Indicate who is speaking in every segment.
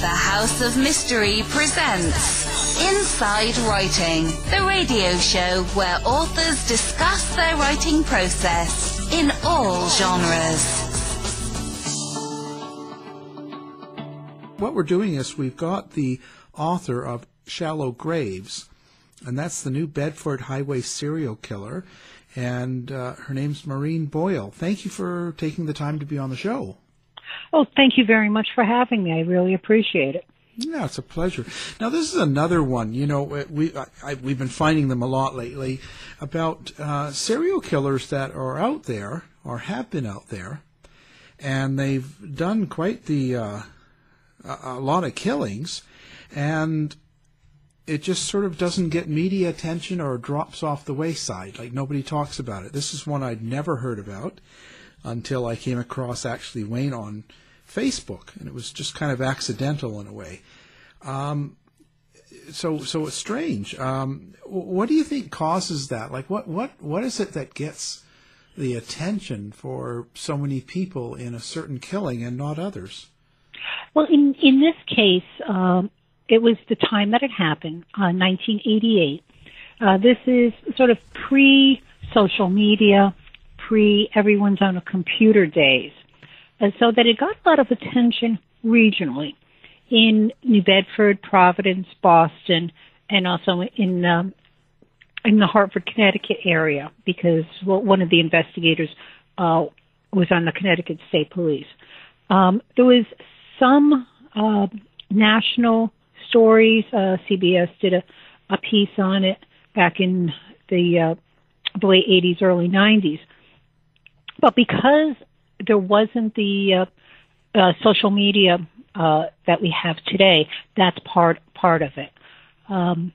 Speaker 1: The House of Mystery presents Inside Writing, the radio show where authors discuss their writing process in all genres.
Speaker 2: What we're doing is we've got the author of Shallow Graves, and that's the New Bedford highway serial killer, and her name's Maureen Boyle. Thank you for taking the time to be on the show.
Speaker 3: Oh, thank you very much for having me. I really appreciate it.
Speaker 2: Yeah, it's a pleasure. Now, this is another one. You know, we've been finding them a lot lately about serial killers that are out there or have been out there, and they've done quite a lot of killings, and it just sort of doesn't get media attention or drops off the wayside. Like, nobody talks about it. This is one I'd never heard about until I came across actually Wayne on Facebook, and it was just kind of accidental in a way. So it's strange. What do you think causes that? Like, what is it that gets the attention for so many people in a certain killing and not others?
Speaker 3: Well, in this case, it was the time that it happened, 1988. This is sort of pre-social media, everyone's on a computer days. And so that it got a lot of attention regionally in New Bedford, Providence, Boston, and also in the Hartford, Connecticut area, because one of the investigators was on the Connecticut State Police. There was some national stories. CBS did a piece on it back in the late 80s, early 90s. But because there wasn't the social media that we have today, that's part of it. And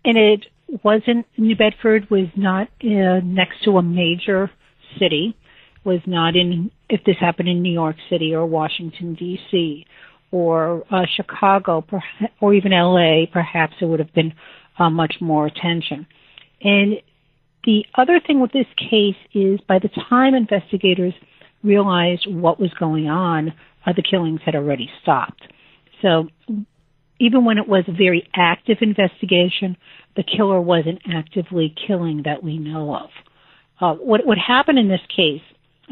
Speaker 3: it wasn't, New Bedford was not next to a major city, was not in, if this happened in New York City or Washington, D.C., or Chicago, or even L.A., perhaps it would have been much more attention. And the other thing with this case is by the time investigators realized what was going on, the killings had already stopped. So even when it was a very active investigation, the killer wasn't actively killing that we know of. What happened in this case,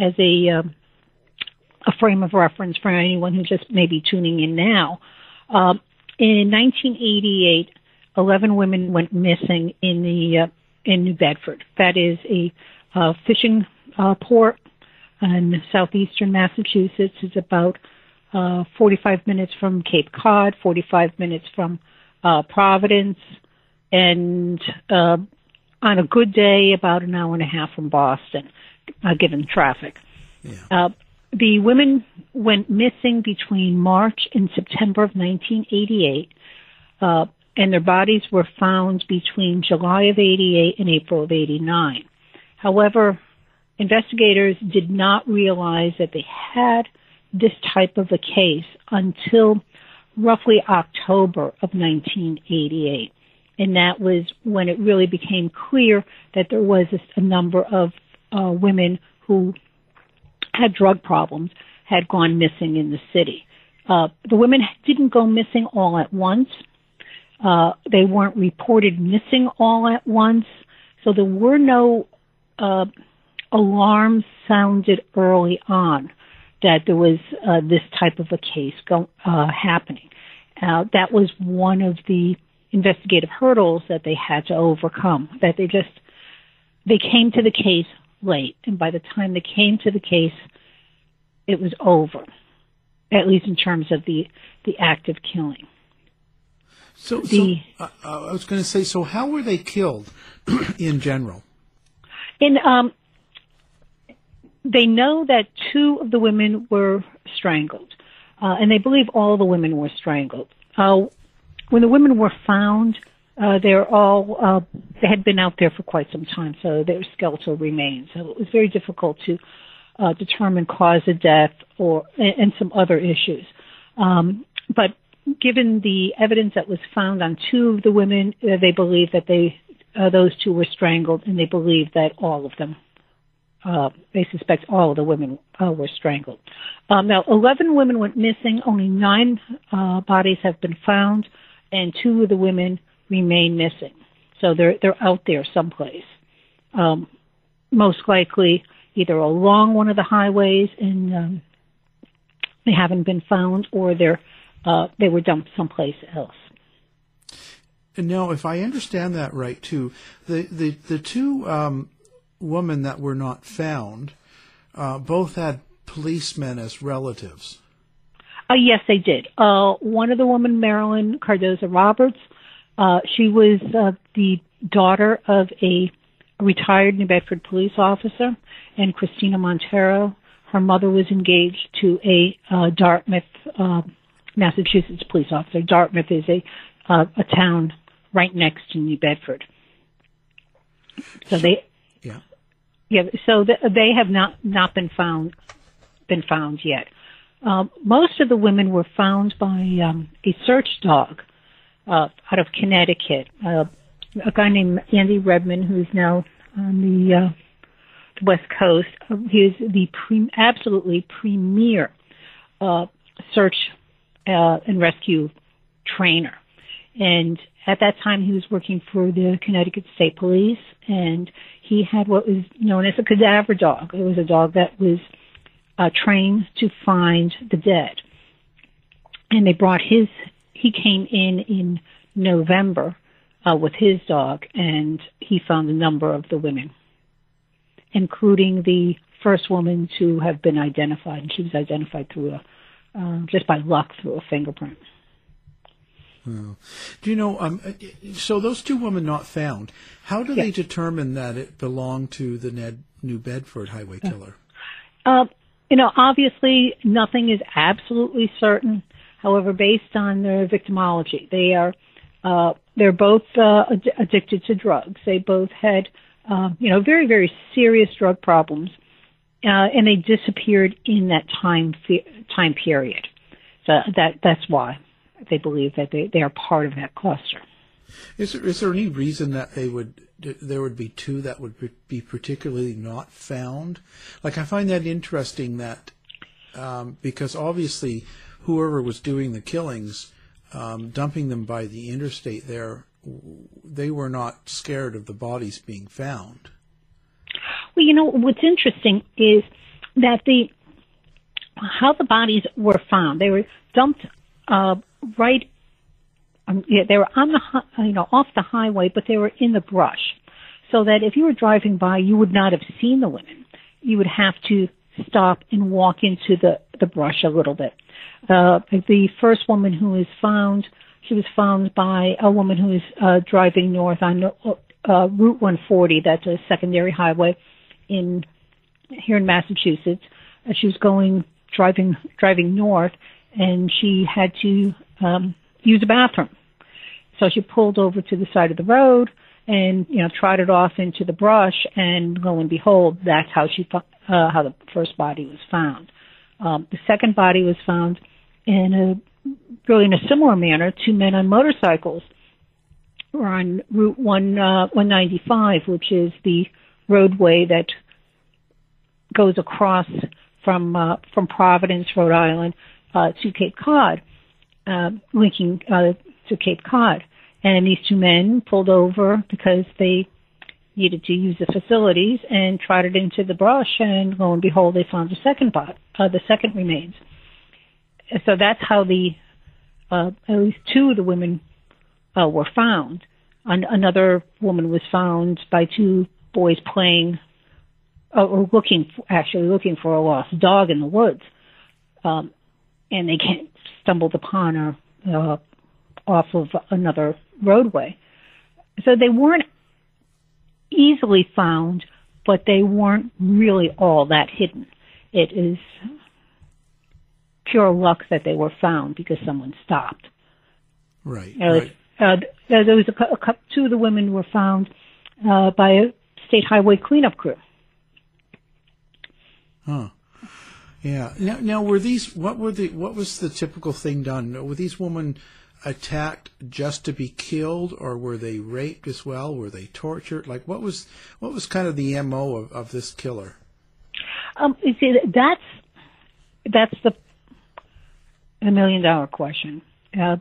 Speaker 3: as a frame of reference for anyone who just may be tuning in now, in 1988, 11 women went missing in New Bedford. That is a fishing port in southeastern Massachusetts. It's about 45 minutes from Cape Cod, 45 minutes from Providence, and on a good day, about an hour and a half from Boston, given traffic. Yeah. The women went missing between March and September of 1988, and their bodies were found between July of 88 and April of 89. However, investigators did not realize that they had this type of a case until roughly October of 1988. And that was when it really became clear that there was a number of women who had drug problems had gone missing in the city. The women didn't go missing all at once. They weren't reported missing all at once. So there were no alarms sounded early on that there was this type of a case happening. That was one of the investigative hurdles that they had to overcome, that they came to the case late, and by the time they came to the case, it was over, at least in terms of the active killing.
Speaker 2: So I was going to say, so how were they killed in general? They know that 2 of the women were strangled, and they believe all the women were strangled. When the women were found, they had been out there for quite some time, so their skeletal remains. So it was very difficult to determine cause of death and some other issues. But given the evidence that was found on 2 of the women, they believe that those 2 were strangled, and they believe that all of them
Speaker 3: they suspect all of the women were strangled. Now, 11 women went missing. Only 9 bodies have been found, and 2 of the women remain missing. So they're out there someplace. Most likely either along one of the highways and they haven't been found, or they were dumped someplace else.
Speaker 2: And now, if I understand that right, too, the 2 women that were not found both had policemen as relatives.
Speaker 3: Yes, they did. One of the women, Maryann Cardoza Roberts, she was the daughter of a retired New Bedford police officer, and Christina Montero. Her mother was engaged to a Dartmouth, Massachusetts police officer. Dartmouth is a town right next to New Bedford. So they have not been found yet. Most of the women were found by a search dog out of Connecticut. A guy named Andy Redman, who's now on the West Coast. He is the absolutely premier search and rescue trainer. And at that time, he was working for the Connecticut State Police, and he had what was known as a cadaver dog. It was a dog that was trained to find the dead. And they brought he came in November with his dog, and he found a number of the women, including the first woman to have been identified, and she was identified through just by luck through a fingerprint.
Speaker 2: Oh. Do you know, so those 2 women not found, how do they determine that it belonged to the New Bedford highway killer?
Speaker 3: Obviously nothing is absolutely certain. However, based on their victimology, they're both addicted to drugs. They both had, very, very serious drug problems, and they disappeared in that time period. So that's why they believe that they are part of that cluster.
Speaker 2: Is there any reason that there would be 2 that would be particularly not found? Like, I find that interesting that because obviously whoever was doing the killings, dumping them by the interstate there, they were not scared of the bodies being found.
Speaker 3: Well, what's interesting is that how the bodies were found. They were dumped right. They were on off the highway, but they were in the brush, so that if you were driving by, you would not have seen the women. You would have to stop and walk into the brush a little bit. The first woman who was found, she was found by a woman who was driving north on Route 140. That's a secondary highway here in Massachusetts. She was driving north, and she had to use a bathroom. So she pulled over to the side of the road and trotted off into the brush, and lo and behold, that's how how the first body was found. The second body was found in a similar manner. 2 men on motorcycles were on Route 195, which is the roadway that goes across from Providence, Rhode Island, to Cape Cod, linking to Cape Cod. And these 2 men pulled over because they needed to use the facilities and trotted into the brush, and lo and behold, they found the second remains. So that's how at least 2 of the women were found. Another woman was found by 2 boys playing, or looking for a lost dog in the woods, and they stumbled upon her off of another roadway. So they weren't easily found, but they weren't really all that hidden. It is pure luck that they were found because someone stopped.
Speaker 2: Right.
Speaker 3: There was 2 of the women were found by a state highway cleanup crew.
Speaker 2: Huh. Yeah. Now were these? What was the typical thing done? Were these women attacked just to be killed, or were they raped as well? Were they tortured? Like, what was kind of the MO of this killer?
Speaker 3: You see, that's the $1 million question.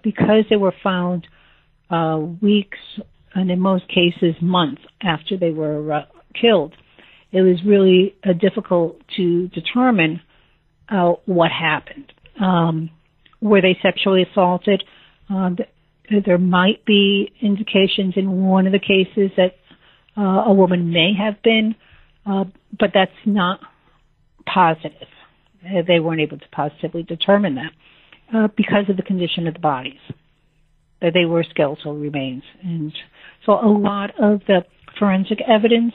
Speaker 3: Because they were found weeks, and in most cases months after they were killed, it was really difficult to determine what happened. Were they sexually assaulted? There might be indications in one of the cases that a woman may have been, but that's not positive. They weren't able to positively determine that because of the condition of the bodies. That they were skeletal remains. And so a lot of the forensic evidence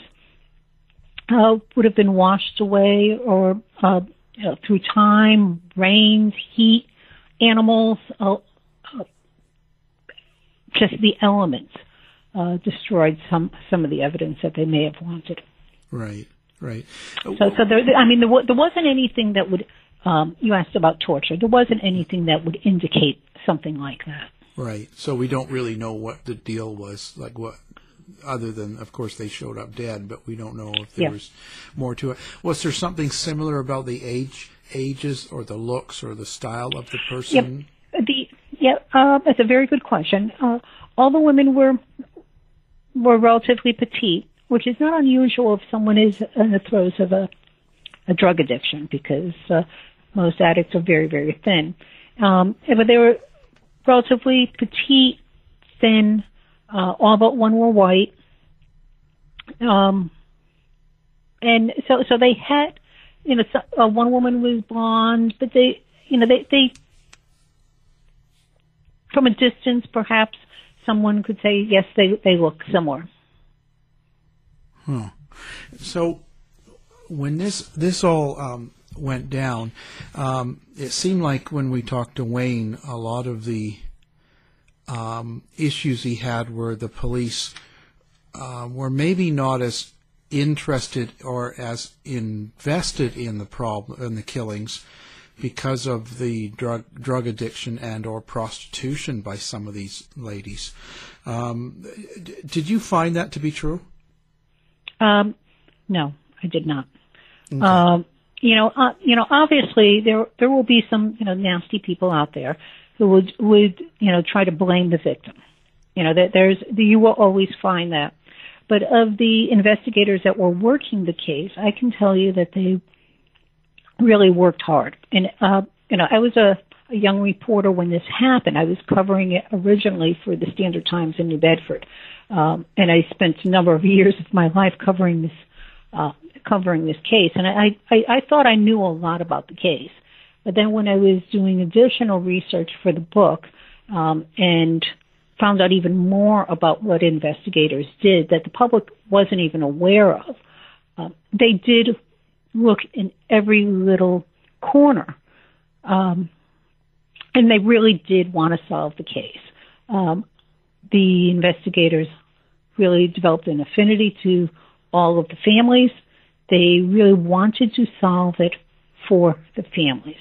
Speaker 3: would have been washed away or through time, rains, heat, animals, just the elements destroyed some of the evidence that they may have wanted.
Speaker 2: Right.
Speaker 3: So there wasn't anything that would. You asked about torture. There wasn't anything that would indicate something like that.
Speaker 2: Right. So we don't really know what the deal was, like what, other than, of course, they showed up dead, but we don't know if there was more to it. Was there something similar about the ages or the looks or the style of the person?
Speaker 3: That's a very good question. All the women were relatively petite, which is not unusual if someone is in the throes of a drug addiction, because most addicts are very, very thin. But they were relatively petite, thin. All but one were white. And so they had, one woman was blonde, but they from a distance, perhaps someone could say, yes, they look similar.
Speaker 2: So when this all went down, it seemed like when we talked to Wayne, a lot of the issues he had were the police were maybe not as interested or as invested in the problem in the killings because of the drug addiction and or prostitution by some of these ladies. Did you find that to be true? No, I did not. Okay. Obviously there will be some nasty people out there who would try to blame the victim. You will always find that. But of the investigators that were working the case, I can tell you that they really worked hard. And I was a young reporter when this happened. I was covering it originally for the Standard Times in New Bedford, and I spent a number of years of my life covering this case. And I thought I knew a lot about the case. But then when I was doing additional research for the book and found out even more about what investigators did that the public wasn't even aware of, they did look in every little corner. And they really did want to solve the case. The investigators really developed an affinity to all of the families. They really wanted to solve it for the families.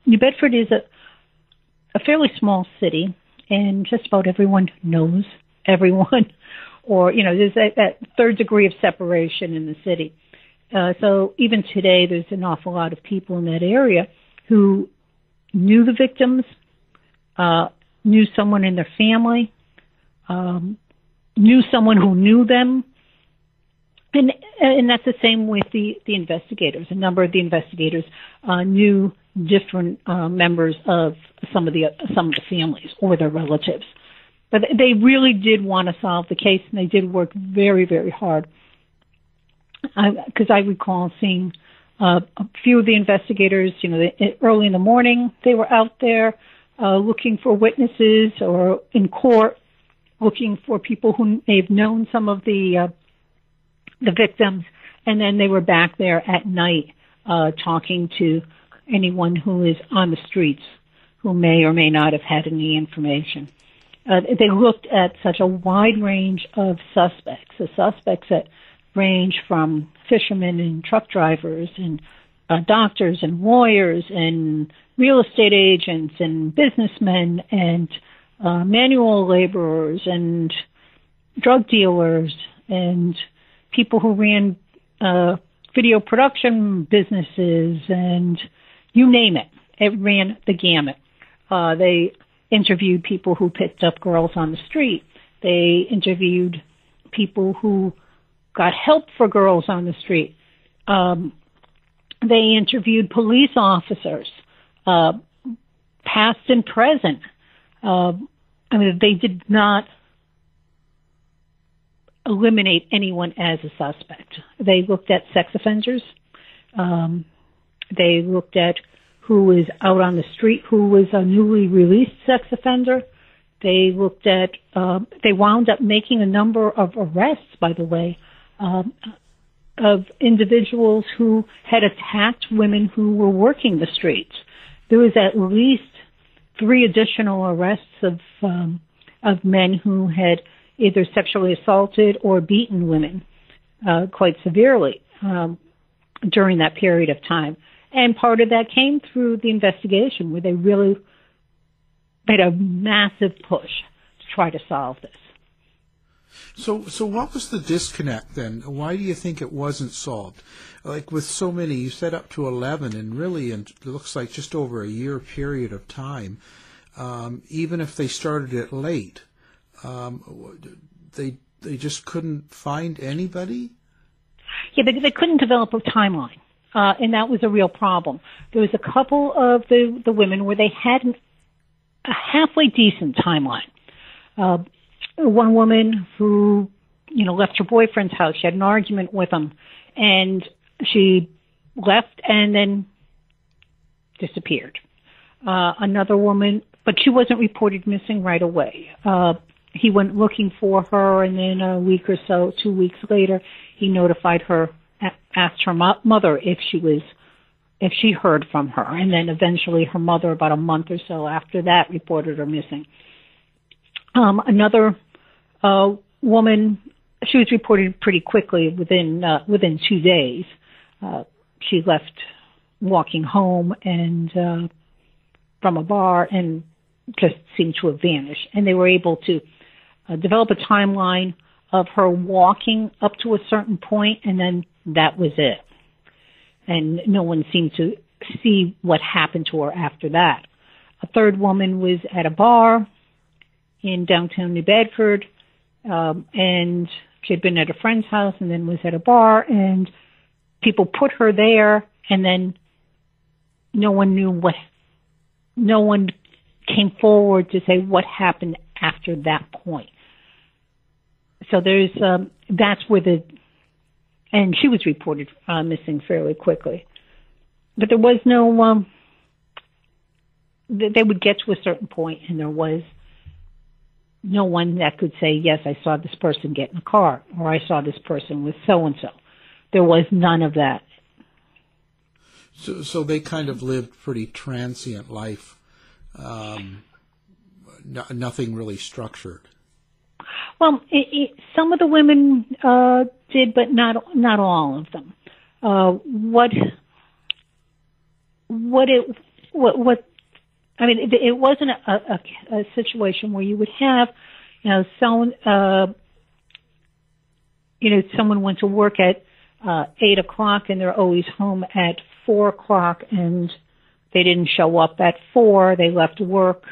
Speaker 2: New Bedford is a fairly small city, and just about everyone knows everyone, or, there's that third degree of separation in the city. So even today, there's an awful lot of people in that area who knew the victims, knew someone in their family, knew someone who knew them. And that's the same with the investigators. A number of the investigators knew different members of some of the families or their relatives. But they really did want to solve the case, and they did work very, very hard. Because I recall seeing a few of the investigators, early in the morning, they were out there looking for witnesses, or in court looking for people who may have known some of the victims, and then they were back there at night talking to anyone who is on the streets who may or may not have had any information. They looked at such a wide range of suspects, the suspects that range from fishermen and truck drivers and doctors and lawyers and real estate agents and businessmen and manual laborers and drug dealers and people who ran
Speaker 3: video production businesses, and you name it. It ran the gamut. They interviewed people who picked up girls on the street. They interviewed people who got help for girls on the street. They interviewed police officers, past and present. They did not eliminate anyone as a suspect. They looked at sex offenders. They looked at who was out on the street, who was a newly released sex offender. They looked at, they wound up making a number of arrests, by the way, of individuals who had attacked women who were working the streets. There was at least 3 additional arrests of men who had either sexually assaulted or beaten women quite severely during that period of time. And part of that came through the investigation, where they really made a massive push to try to solve this.
Speaker 2: So what was the disconnect then? Why do you think it wasn't solved? Like with so many, you said up to 11, and really it looks like just over a year period of time, even if they started it late, they just couldn't find anybody?
Speaker 3: Yeah, they couldn't develop a timeline, and that was a real problem. There was a couple of the women where they had a halfway decent timeline. One woman who, left her boyfriend's house. She had an argument with him, and she left and then disappeared. Another woman, but she wasn't reported missing right away. He went looking for her, and then a week or so, 2 weeks later, he notified her, asked her mother if she heard from her, and then eventually her mother, about a month or so after that, reported her missing. Another woman, she was reported pretty quickly within 2 days. She left walking home and from a bar and just seemed to have vanished. And they were able to develop a timeline of her walking up to a certain point, and then that was it. And no one seemed to see what happened to her after that. A third woman was at a bar in downtown New Bedford, and she had been at a friend's house and then was at a bar, and people put her there, and then no one came forward to say what happened after that point. So that's where and she was reported missing fairly quickly. But there was no, they would get to a certain point, and there was no one that could say, yes, I saw this person get in a car, or I saw this person with so-and-so. There was none of that.
Speaker 2: So they kind of lived pretty transient life, nothing really structured.
Speaker 3: Well, some of the women did, but not all of them. It wasn't a situation where you would have, someone went to work at 8 o'clock and they're always home at 4 o'clock, and they didn't show up at 4. They left work,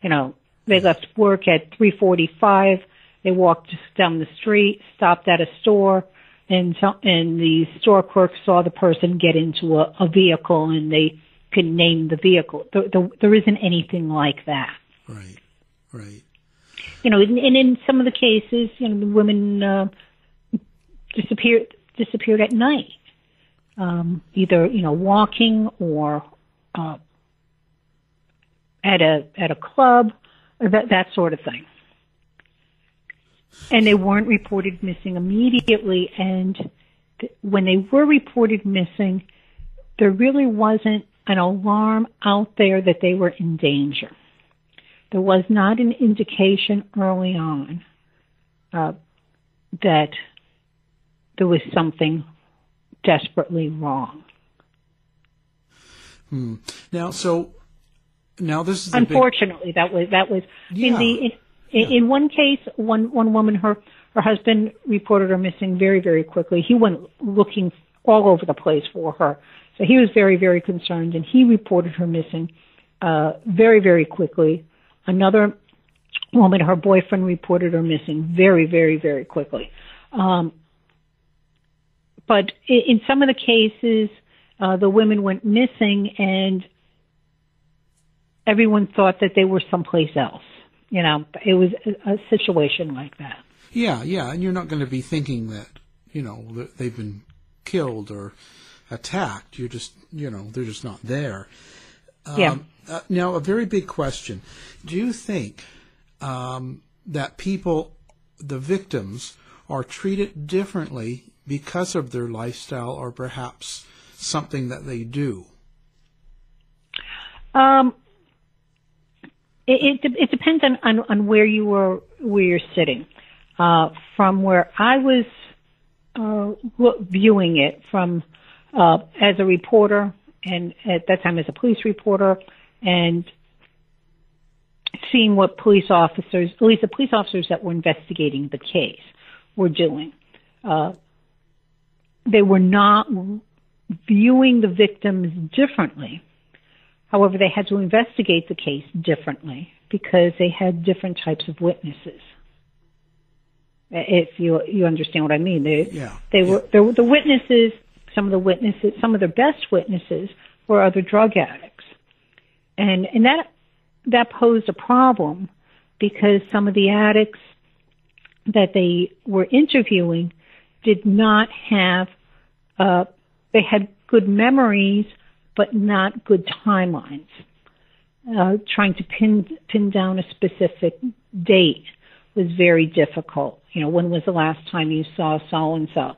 Speaker 3: they left work at 3:45. They walked down the street, stopped at a store, and the store clerk saw the person get into a vehicle, and they could name the vehicle. There isn't anything like that.
Speaker 2: Right.
Speaker 3: And in some of the cases, the women disappeared at night, either walking or at a club, or that sort of thing. And they weren't reported missing immediately. And when they were reported missing, there really wasn't an alarm out there that they were in danger. There was not an indication early on that there was something desperately wrong.
Speaker 2: Now this is
Speaker 3: unfortunately that was
Speaker 2: yeah.
Speaker 3: In one case, one woman, her husband reported her missing very, very quickly. He went looking all over the place for her. So he was very, very concerned, and he reported her missing very, very quickly. Another woman, her boyfriend, reported her missing very, very, very quickly. But in some of the cases, the women went missing, and everyone thought that they were someplace else. You know, it was a situation like that.
Speaker 2: Yeah, and you're not going to be thinking that, you know, that they've been killed or attacked. You're just, you know, they're just not there. Now, a very big question. Do you think that people, the victims, are treated differently because of their lifestyle or perhaps something that they do?
Speaker 3: It depends on where you're sitting. From where I was viewing it from as a reporter, and at that time as a police reporter, and seeing what police officers, at least the police officers that were investigating the case, were doing. They were not viewing the victims differently. However, they had to investigate the case differently because they had different types of witnesses. If you understand what I mean, they were the witnesses. Some of the best witnesses were other drug addicts, and that posed a problem because some of the addicts that they were interviewing did not have. They had good memories, but not good timelines. Trying to pin down a specific date was very difficult. You know, when was the last time you saw so and so?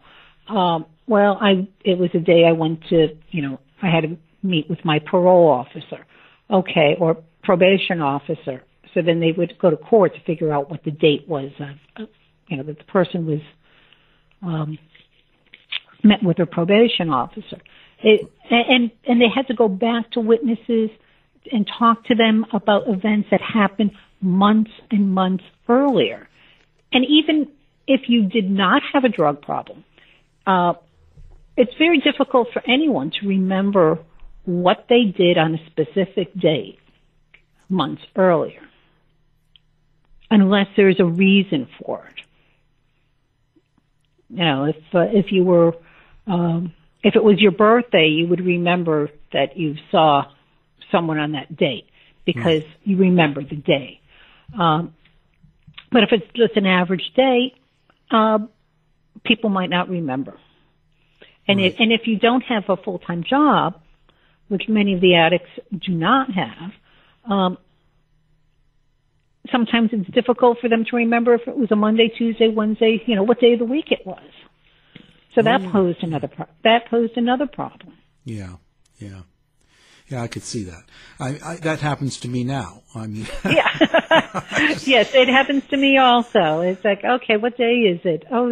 Speaker 3: It was a day I went to. You know, I had to meet with my parole officer, okay, or probation officer. So then they would go to court to figure out what the date was. You know, that the person was met with a probation officer. And they had to go back to witnesses and talk to them about events that happened months and months earlier. And even if you did not have a drug problem, it's very difficult for anyone to remember what they did on a specific date months earlier, unless there's a reason for it. You know, if you were if it was your birthday, you would remember that you saw someone on that date because you remember the day. But if it's just an average day, people might not remember. And if you don't have a full-time job, which many of the addicts do not have, sometimes it's difficult for them to remember if it was a Monday, Tuesday, Wednesday, you know, what day of the week it was. So that posed another problem. Yeah,
Speaker 2: I could see that. That happens to me now. I mean,
Speaker 3: yes, it happens to me also. It's like, okay, what day is it? Oh,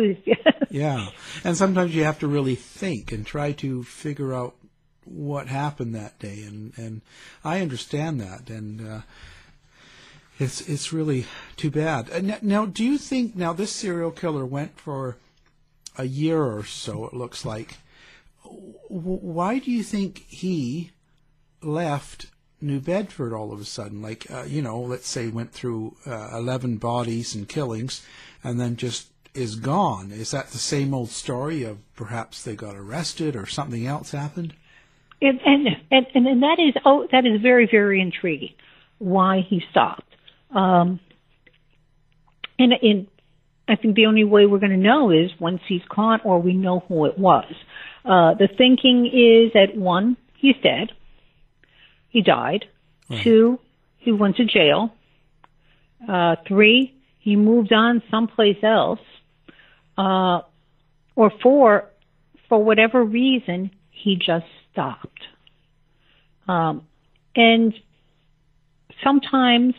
Speaker 2: yeah, and sometimes you have to really think and try to figure out what happened that day, and I understand that, and it's really too bad. Now, do you think this serial killer went for a year or so, it looks like. Why do you think he left New Bedford all of a sudden? Like, let's say went through 11 bodies and killings and then just is gone. Is that the same old story of perhaps they got arrested or something else happened?
Speaker 3: And that is very, very intriguing, why he stopped. I think the only way we're going to know is once he's caught or we know who it was. The thinking is that 1, he's dead. He died. Right. 2, he went to jail. 3, he moved on someplace else. Or 4, for whatever reason, he just stopped. And sometimes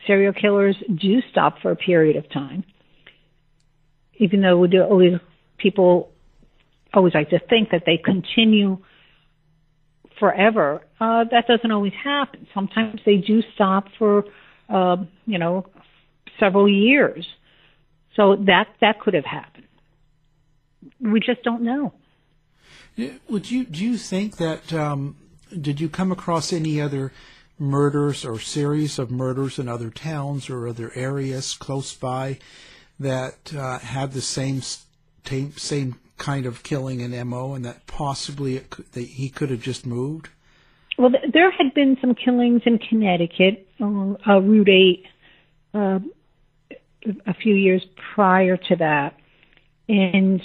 Speaker 3: serial killers do stop for a period of time. Even though people always like to think that they continue forever, that doesn't always happen. Sometimes they do stop for, several years. So that could have happened. We just don't know.
Speaker 2: Do you think that, did you come across any other murders or series of murders in other towns or other areas close by that had the same kind of killing and MO, and that possibly he could have just moved?
Speaker 3: Well, there had been some killings in Connecticut, Route 8, a few years prior to that. And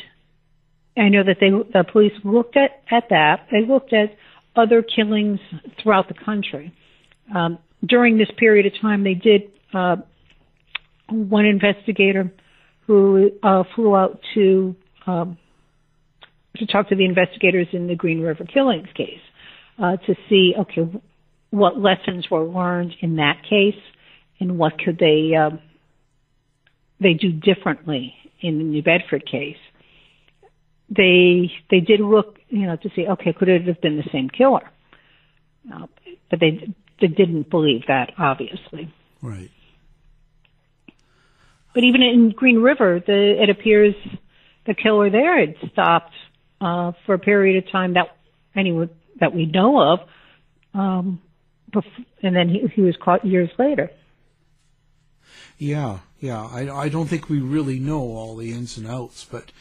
Speaker 3: I know that the police looked at that. They looked at other killings throughout the country. During this period of time, they did, one investigator who flew out to talk to the investigators in the Green River Killings case, to see, okay, what lessons were learned in that case and what could they do differently in the New Bedford case. They did look, to see, okay, could it have been the same killer? But they didn't believe that, obviously.
Speaker 2: Right.
Speaker 3: But even in Green River, it appears the killer there had stopped for a period of time that we know of, and then he was caught years later.
Speaker 2: Yeah. I don't think we really know all the ins and outs, but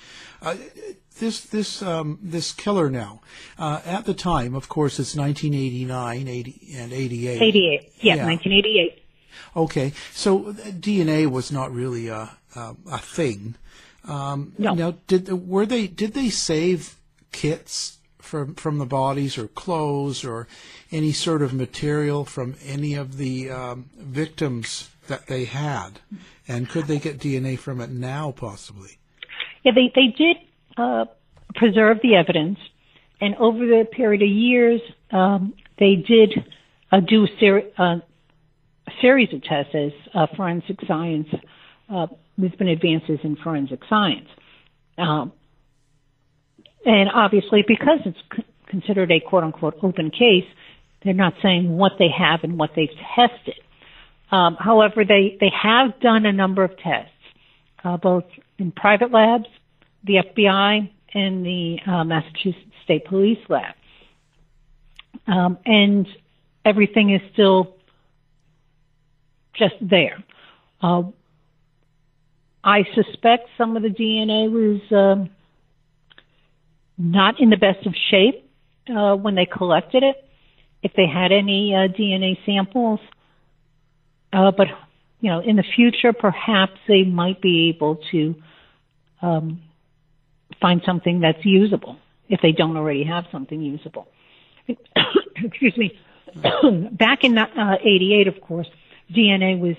Speaker 2: this killer now, at the time, of course, it's 1989, 80, and 88.
Speaker 3: 88, yeah. 1988.
Speaker 2: Okay, so DNA was not really a thing.
Speaker 3: No.
Speaker 2: Now, did they save kits from the bodies, or clothes, or any sort of material from any of the victims that they had? And could they get DNA from it now, possibly?
Speaker 3: Yeah, they did preserve the evidence, and over the period of years, they did do a series of tests as forensic science. There's been advances in forensic science. And obviously, because it's considered a quote-unquote open case, they're not saying what they have and what they've tested. However, they have done a number of tests, both in private labs, the FBI, and the Massachusetts State Police lab. And everything is still just there. I suspect some of the DNA was not in the best of shape when they collected it, if they had any DNA samples. But, in the future, perhaps they might be able to find something that's usable, if they don't already have something usable. Excuse me. Back in 88, of course, DNA was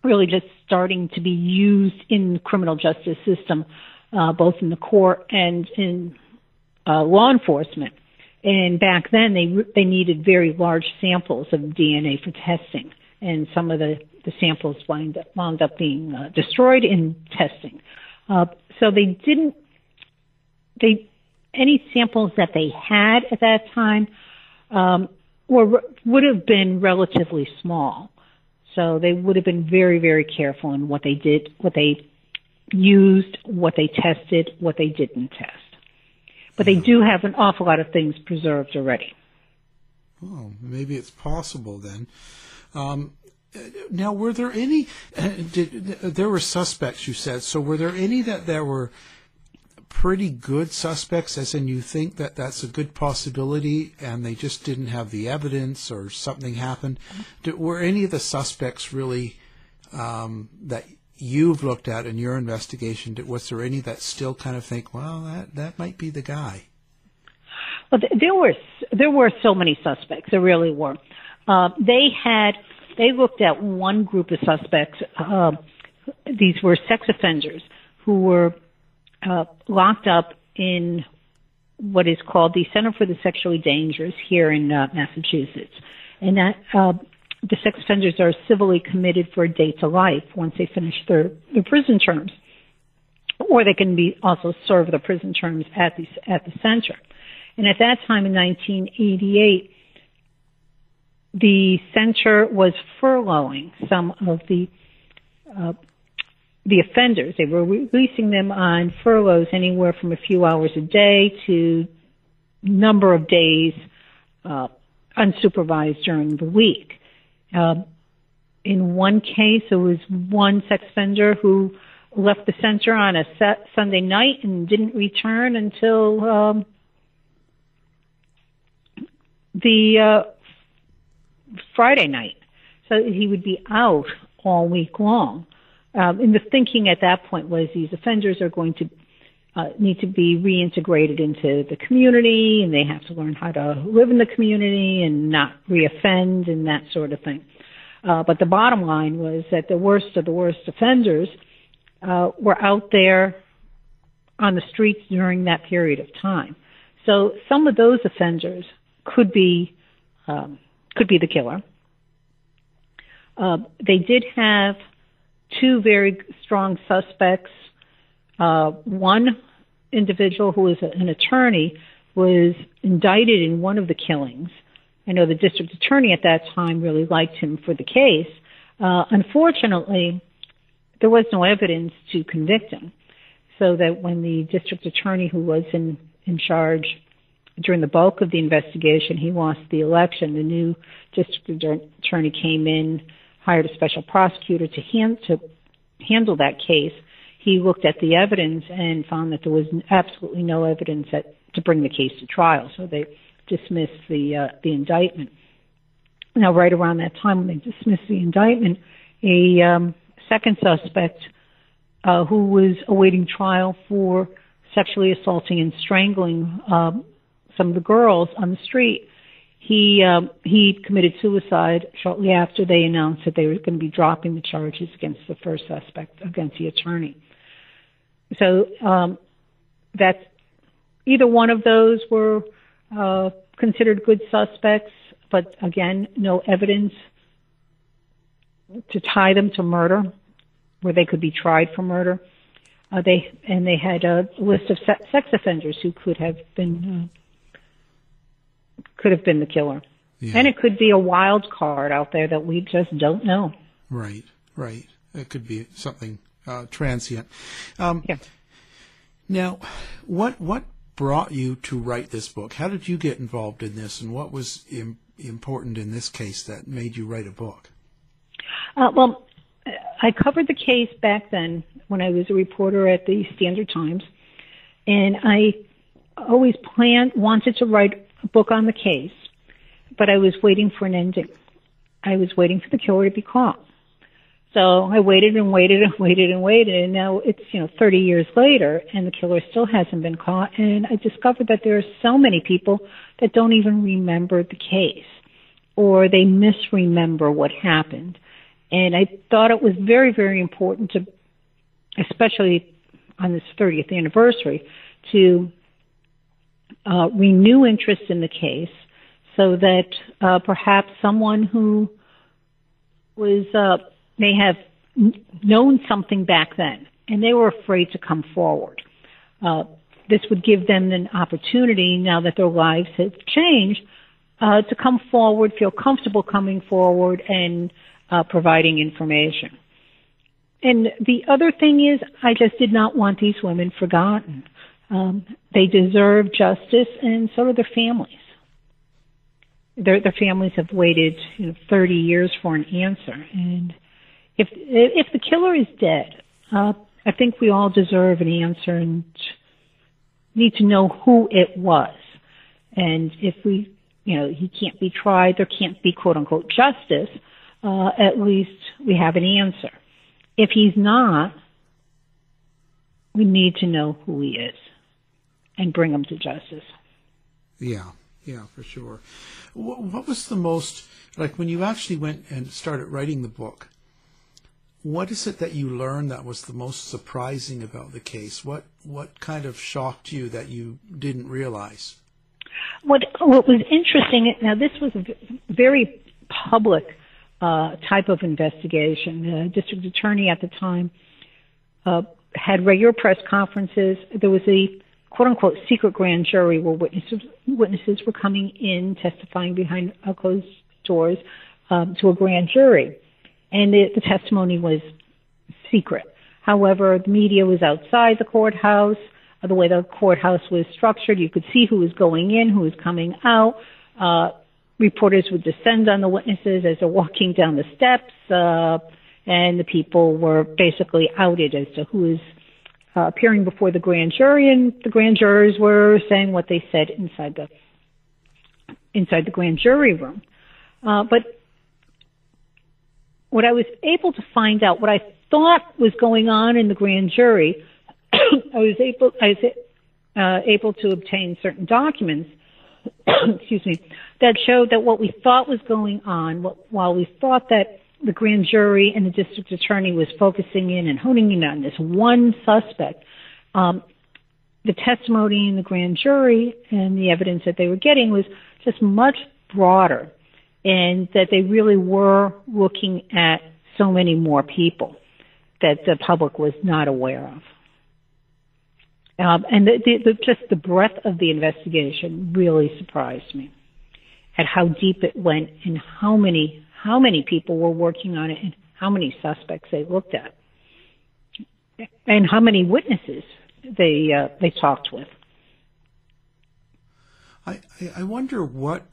Speaker 3: really just starting to be used in the criminal justice system, both in the court and in law enforcement. And back then, they needed very large samples of DNA for testing, and some of the samples wound up being destroyed in testing. So any samples that they had at that time would have been relatively small. So they would have been very, very careful in what they did, what they used, what they tested, what they didn't test. But they do have an awful lot of things preserved already.
Speaker 2: Oh, maybe it's possible then. Now, were there any, there were suspects, you said, so were there any that were pretty good suspects, as in you think that that's a good possibility and they just didn't have the evidence or something happened? Were any of the suspects really that you've looked at in your investigation, was there any that still kind of think, well, that might be the guy?
Speaker 3: Well, there were so many suspects. There really were. They looked at one group of suspects. These were sex offenders who were locked up in what is called the Center for the Sexually Dangerous here in Massachusetts. And that the sex offenders are civilly committed for a day to life once they finish their prison terms, or they can be also serve the prison terms at the center. And at that time in 1988, the center was furloughing some of the offenders. They were releasing them on furloughs anywhere from a few hours a day to number of days unsupervised during the week. In one case, there was one sex offender who left the center on a Sunday night and didn't return until the Friday night. So he would be out all week long. And the thinking at that point was these offenders are going to need to be reintegrated into the community, and they have to learn how to live in the community and not reoffend and that sort of thing. But the bottom line was that the worst of the worst offenders were out there on the streets during that period of time. So some of those offenders could be the killer. They did have two very strong suspects. One individual who was an attorney was indicted in one of the killings. I know the district attorney at that time really liked him for the case. Unfortunately, there was no evidence to convict him, so that when the district attorney who was in charge during the bulk of the investigation, he lost the election, the new district attorney came in, hired a special prosecutor to handle that case. He looked at the evidence and found that there was absolutely no evidence to bring the case to trial, so they dismissed the indictment. Now, right around that time when they dismissed the indictment, a second suspect who was awaiting trial for sexually assaulting and strangling some of the girls on the street, he committed suicide shortly after they announced that they were going to be dropping the charges against the first suspect, against the attorney. So that's either one of those were considered good suspects, but again, no evidence to tie them to murder, where they could be tried for murder. They had a list of sex offenders who could have been the killer. Yeah. And it could be a wild card out there that we just don't know.
Speaker 2: Right. It could be something transient. Yeah. Now, what brought you to write this book? How did you get involved in this, and what was important in this case that made you write a book?
Speaker 3: Well, I covered the case back then when I was a reporter at the Standard Times, and I always wanted to write a book on the case, but I was waiting for an ending. I was waiting for the killer to be caught. So I waited and waited and waited and waited, and now it's 30 years later, and the killer still hasn't been caught. And I discovered that there are so many people that don't even remember the case, or they misremember what happened. And I thought it was very, very important to, especially on this 30th anniversary, to renew interest in the case, so that perhaps someone who was may have known something back then, and they were afraid to come forward. This would give them an opportunity, now that their lives have changed, to come forward, feel comfortable coming forward, and providing information. And the other thing is, I just did not want these women forgotten. They deserve justice, and so do their families. Their families have waited 30 years for an answer, and if the killer is dead, I think we all deserve an answer and need to know who it was. And if he can't be tried, there can't be quote unquote justice, at least we have an answer. If he's not, we need to know who he is and bring him to justice.
Speaker 2: Yeah, for sure. What was the most, like when you actually went and started writing the book, what is it that you learned that was the most surprising about the case? What kind of shocked you that you didn't realize?
Speaker 3: What was interesting, now this was a very public type of investigation. The district attorney at the time had regular press conferences. There was a quote-unquote secret grand jury where witnesses were coming in, testifying behind closed doors to a grand jury. And the testimony was secret. However, the media was outside the courthouse. the way the courthouse was structured. You could see who was going in, who was coming out. Reporters would descend on the witnesses as they're walking down the steps, and the people were basically outed as to who is appearing before the grand jury, and the grand jurors were saying what they said inside the grand jury room. But what I was able to find out, what I thought was going on in the grand jury, I was able to obtain certain documents, excuse me, that showed that what we thought was going on, while we thought that the grand jury and the district attorney was focusing in and honing in on this one suspect, the testimony in the grand jury and the evidence that they were getting was just much broader, and that they really were looking at so many more people that the public was not aware of. And just the breadth of the investigation really surprised me at how deep it went and how many people were working on it and how many suspects they looked at and how many witnesses they talked with.
Speaker 2: I wonder what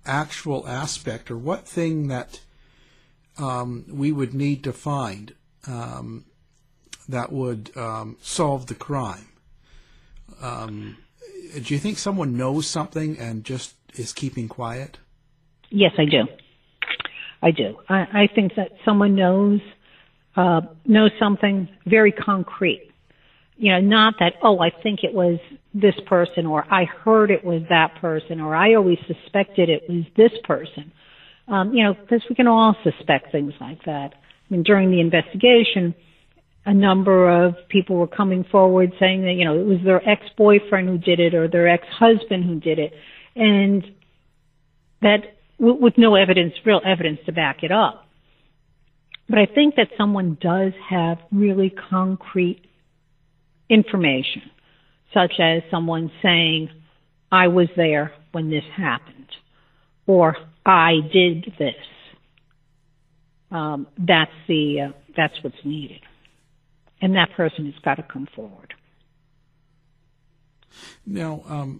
Speaker 2: actual aspect or what thing that we would need to find that would solve the crime. Do you think someone knows something and just is keeping quiet?
Speaker 3: Yes, I do. I think that someone knows something very concrete. Not that, I think it was this person, or I heard it was that person, or I always suspected it was this person. Because we can all suspect things like that. I mean, during the investigation, a number of people were coming forward saying that, it was their ex-boyfriend who did it or their ex-husband who did it. And that with no real evidence to back it up. But I think that someone does have really concrete information, such as someone saying, I was there when this happened, or I did this. That's what's needed. And that person has got to come forward.
Speaker 2: Now,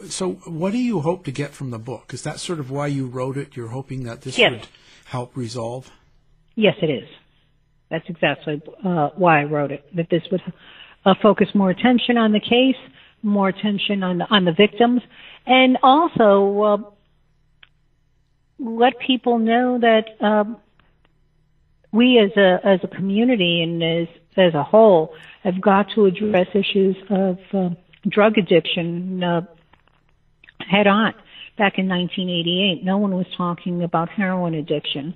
Speaker 2: so what do you hope to get from the book? Is that sort of why you wrote it? You're hoping that this would help resolve?
Speaker 3: Yes, it is. That's exactly why I wrote it, that this would focus more attention on the case, more attention on the victims, and also let people know that we as a community and as a whole have got to address issues of drug addiction head on. Back in 1988, no one was talking about heroin addiction.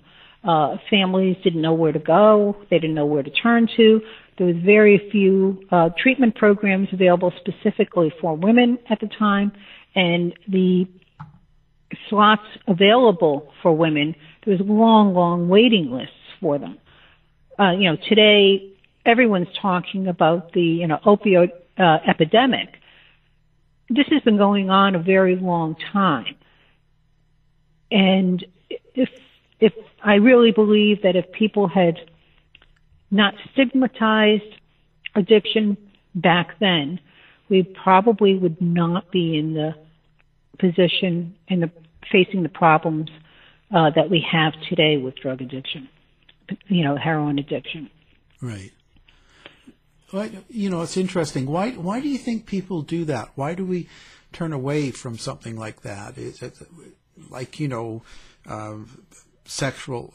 Speaker 3: Families didn't know where to go. They didn't know where to turn to. There was very few treatment programs available specifically for women at the time, and the slots available for women, there was long waiting lists for them. Today everyone's talking about the opioid epidemic. This has been going on a very long time, and if I really believe that if people had not stigmatized addiction back then, we probably would not be in the position and facing the problems that we have today with drug addiction, heroin addiction.
Speaker 2: Right. Well, it's interesting. Why do you think people do that? Why do we turn away from something like that? Is it like, sexual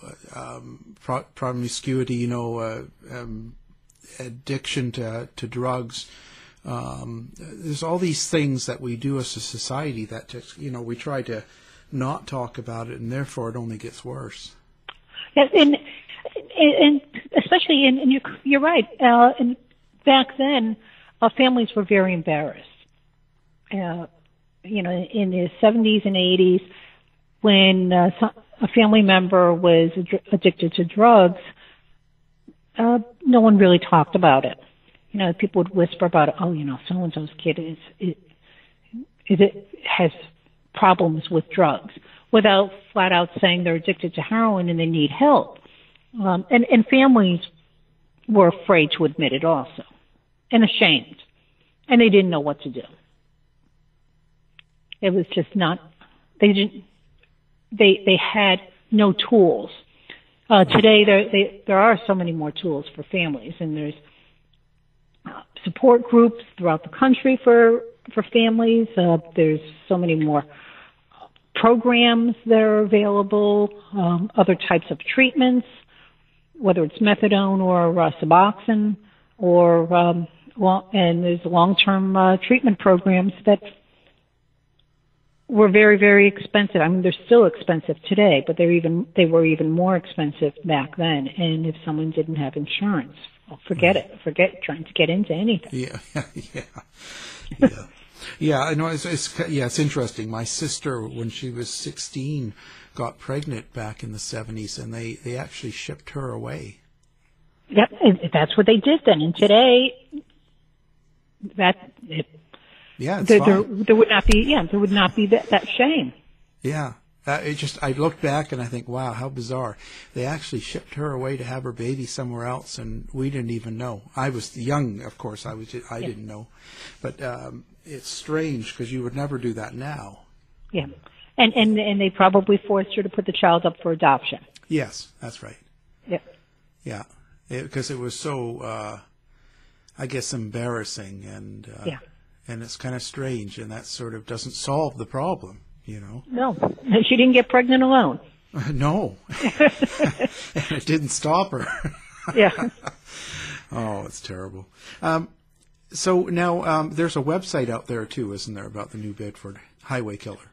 Speaker 2: promiscuity, addiction to drugs? There's all these things that we do as a society that just, we try to not talk about it, and therefore it only gets worse.
Speaker 3: Yes, and especially, and you're right. And back then, families were very embarrassed. In the 70s and 80s, when a family member was addicted to drugs, no one really talked about it. People would whisper about it. Oh, so-and-so's kid has problems with drugs, without flat out saying they're addicted to heroin and they need help. And families were afraid to admit it also, and ashamed. and they didn't know what to do. It was just not, they had no tools. Today there are so many more tools for families, and there's support groups throughout the country for families. There's so many more programs that are available, other types of treatments, whether it's methadone or Suboxone, or and there's long-term treatment programs that were very, very expensive. I mean, they're still expensive today, but they were even more expensive back then. And if someone didn't have insurance, well, forget it. Forget trying to get into anything.
Speaker 2: Yeah. Yeah, I know. It's interesting. My sister, when she was 16, got pregnant back in the 70s, and they actually shipped her away.
Speaker 3: Yep, that's what they did then. And today, there would not be that shame.
Speaker 2: Yeah. I look back and I think, wow, how bizarre. They actually shipped her away to have her baby somewhere else, and we didn't even know. I was young, of course. I didn't know. But it's strange because you would never do that now.
Speaker 3: Yeah. And they probably forced her to put the child up for adoption.
Speaker 2: Yes, that's right.
Speaker 3: Yep.
Speaker 2: Yeah. Because it was so, I guess, embarrassing, and it's kind of strange, and that sort of doesn't solve the problem.
Speaker 3: No, she didn't get pregnant alone.
Speaker 2: No. And it didn't stop her.
Speaker 3: Yeah.
Speaker 2: Oh, it's terrible. So now there's a website out there, too, isn't there, about the New Bedford highway killer?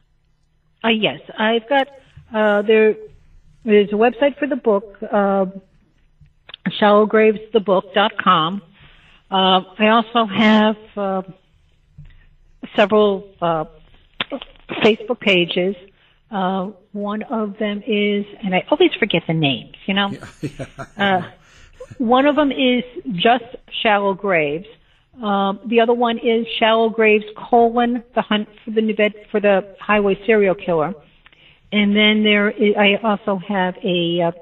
Speaker 3: Yes. I've got, there's a website for the book, shallowgravesthebook.com. I also have several Facebook pages. One of them is, and I always forget the names, one of them is just Shallow Graves. The other one is Shallow Graves: The Hunt for the Highway Serial Killer. And then I also have a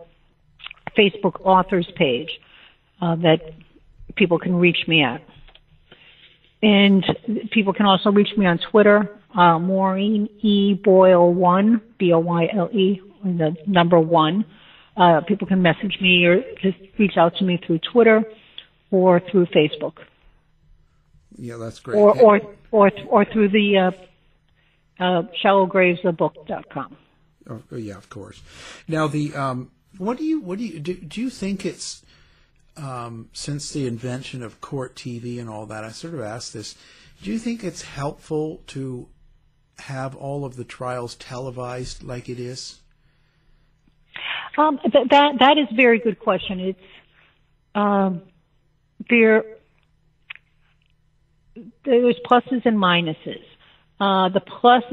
Speaker 3: Facebook authors page that people can reach me at. And people can also reach me on Twitter, Maureen E. Boyle 1, Boyle, and the number 1. People can message me or just reach out to me through Twitter or through Facebook.
Speaker 2: Yeah, that's great.
Speaker 3: Or through the shallowgravesthebook.com.
Speaker 2: Oh, yeah, of course. Now, do you think it's since the invention of court TV and all that? I sort of asked this. Do you think it's helpful to have all of the trials televised like it is?
Speaker 3: That is a very good question. It's there's pluses and minuses. The plus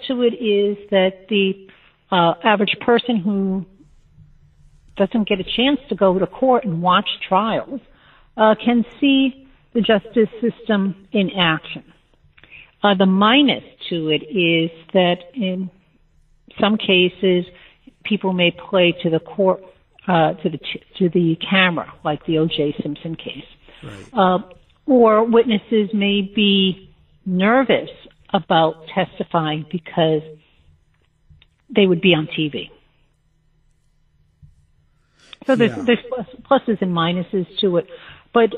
Speaker 3: to it is that the average person who doesn't get a chance to go to court and watch trials can see the justice system in action. The minus to it is that in some cases people may play to the court to the camera, like the O.J. Simpson case.
Speaker 2: Right.
Speaker 3: Or witnesses may be nervous about testifying because they would be on TV. So there's pluses and minuses to it. But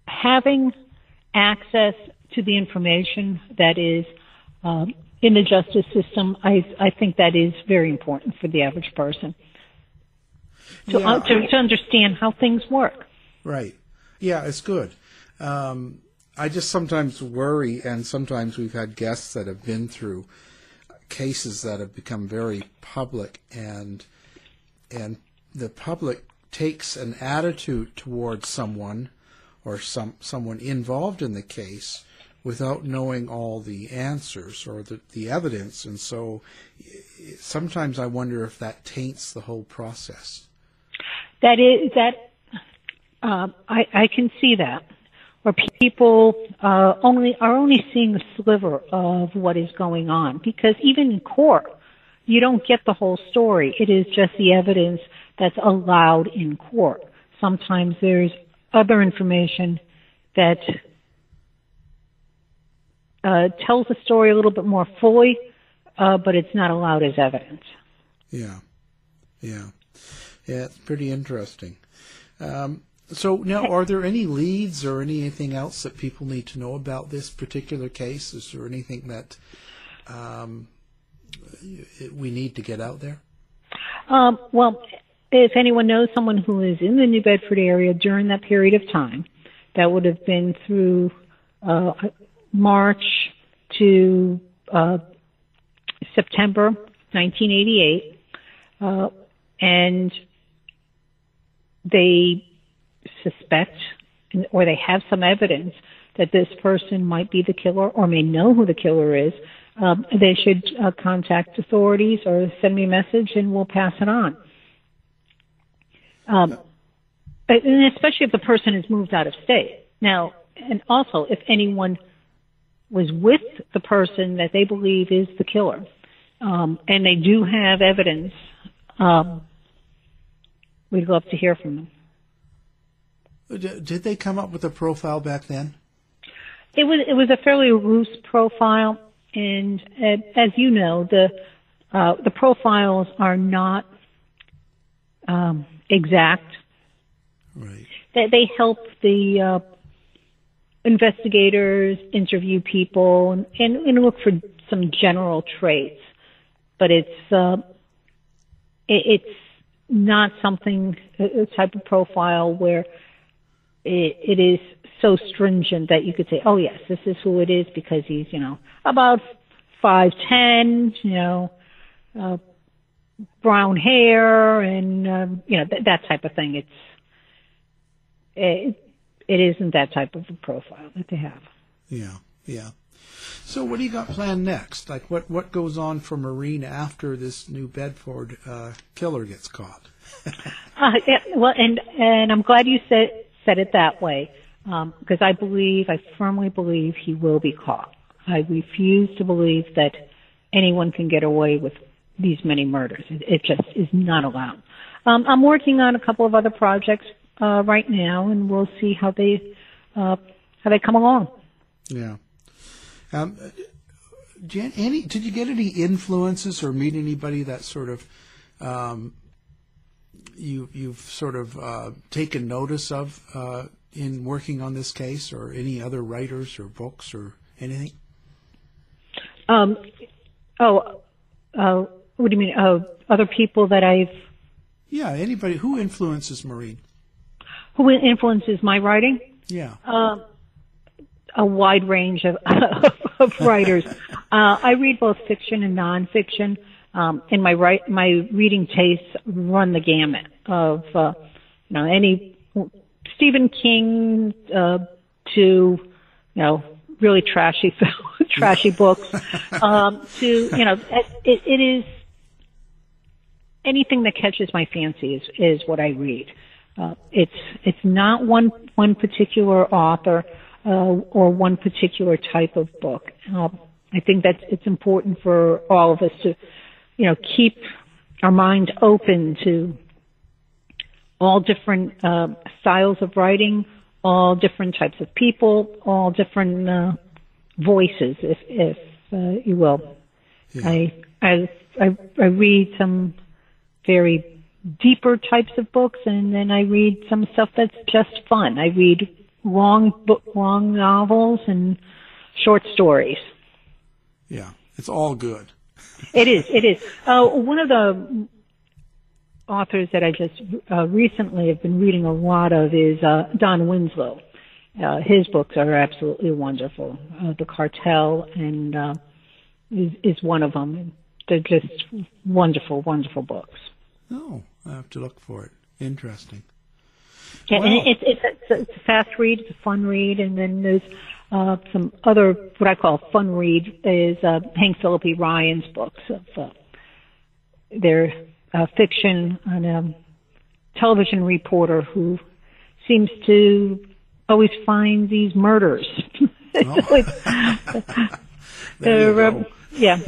Speaker 3: having access to the information that is in the justice system, I think that is very important for the average person to understand how things work.
Speaker 2: Right. Yeah, it's good. I just sometimes worry, and sometimes we've had guests that have been through cases that have become very public, and the public takes an attitude towards someone or someone involved in the case without knowing all the answers or the evidence, and so sometimes I wonder if that taints the whole process. I can see that, where people are only seeing a sliver of what is going on, because even in court, you don't get the whole story. It is just the evidence that's allowed in court. Sometimes there's other information
Speaker 3: that tells the story a little bit more fully, but it's not allowed as evidence.
Speaker 2: Yeah, it's pretty interesting. So now, are there any leads or anything else that people need to know about this particular case? Is there anything that we need to get out there?
Speaker 3: Well, if anyone knows someone who is in the New Bedford area during that period of time, that would have been through March to September 1988, and they suspect or they have some evidence that this person might be the killer or may know who the killer is, they should contact authorities or send me a message and we'll pass it on. And especially if the person has moved out of state. Now, and also if anyone was with the person that they believe is the killer, and they do have evidence, we'd love to hear from them.
Speaker 2: Did they come up with a profile back then?
Speaker 3: It was a fairly loose profile, and as you know, the profiles are not exact.
Speaker 2: Right.
Speaker 3: They help the investigators interview people and look for some general traits, but it's not something, a type of profile where it is so stringent that you could say, oh yes, this is who it is because he's, about 5'10", brown hair and, that type of thing. It isn't that type of a profile that they have.
Speaker 2: Yeah. So what do you got planned next? Like what goes on for Maureen after this New Bedford killer gets caught?
Speaker 3: Well, and I'm glad you said it that way, because I firmly believe he will be caught. I refuse to believe that anyone can get away with these many murders. It just is not allowed. I'm working on a couple of other projects right now, and we'll see how they come along.
Speaker 2: Yeah. Jan, did you get any influences or meet anybody that sort of you've sort of taken notice of in working on this case, or any other writers or books or anything?
Speaker 3: What do you mean? Other people that I've...
Speaker 2: Yeah, anybody. Who influences Maureen?
Speaker 3: Who influences my writing?
Speaker 2: Yeah.
Speaker 3: A wide range of writers. I read both fiction and nonfiction, and my reading tastes run the gamut of any Stephen King to really trashy books to it is anything that catches my fancy is what I read. It's not one particular author or one particular type of book. I think that it's important for all of us to, keep our mind open to all different styles of writing, all different types of people, all different voices, if you will. Yeah. I read some very deeper types of books, and then I read some stuff that's just fun. I read long novels and short stories.
Speaker 2: Yeah, it's all good.
Speaker 3: It is. One of the authors that I just recently have been reading a lot of is Don Winslow. His books are absolutely wonderful. The Cartel and is one of them. They're just wonderful, wonderful books.
Speaker 2: Oh, I have to look for it. Interesting.
Speaker 3: Yeah, wow. And it's a fast read. It's a fun read, and then there's some other what I call fun read is Hank Phillippe Ryan's books of their fiction on a television reporter who seems to always find these murders.
Speaker 2: Oh. There you go.
Speaker 3: Yeah,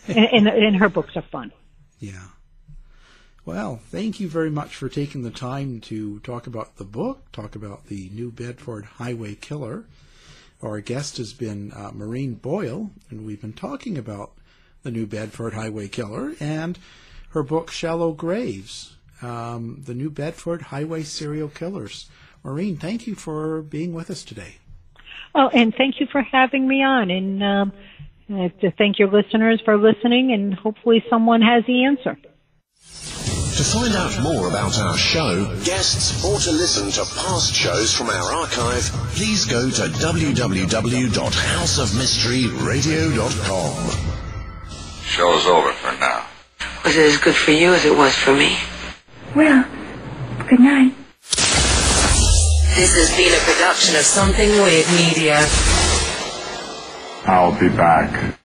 Speaker 3: and her books are fun.
Speaker 2: Yeah. Well, thank you very much for taking the time to talk about the book, talk about the New Bedford Highway Killer. Our guest has been Maureen Boyle, and we've been talking about the New Bedford Highway Killer and her book, Shallow Graves, the New Bedford Highway Serial Killers. Maureen, thank you for being with us today.
Speaker 3: Oh, and thank you for having me on, and to thank your listeners for listening, and hopefully someone has the answer.
Speaker 4: To find out more about our show, guests, or to listen to past shows from our archive, please go to www.houseofmysteryradio.com.
Speaker 5: Show's over for now.
Speaker 6: Was it as good for you as it was for me?
Speaker 7: Well, good night.
Speaker 6: This has been a production of Something Weird Media.
Speaker 5: I'll be back.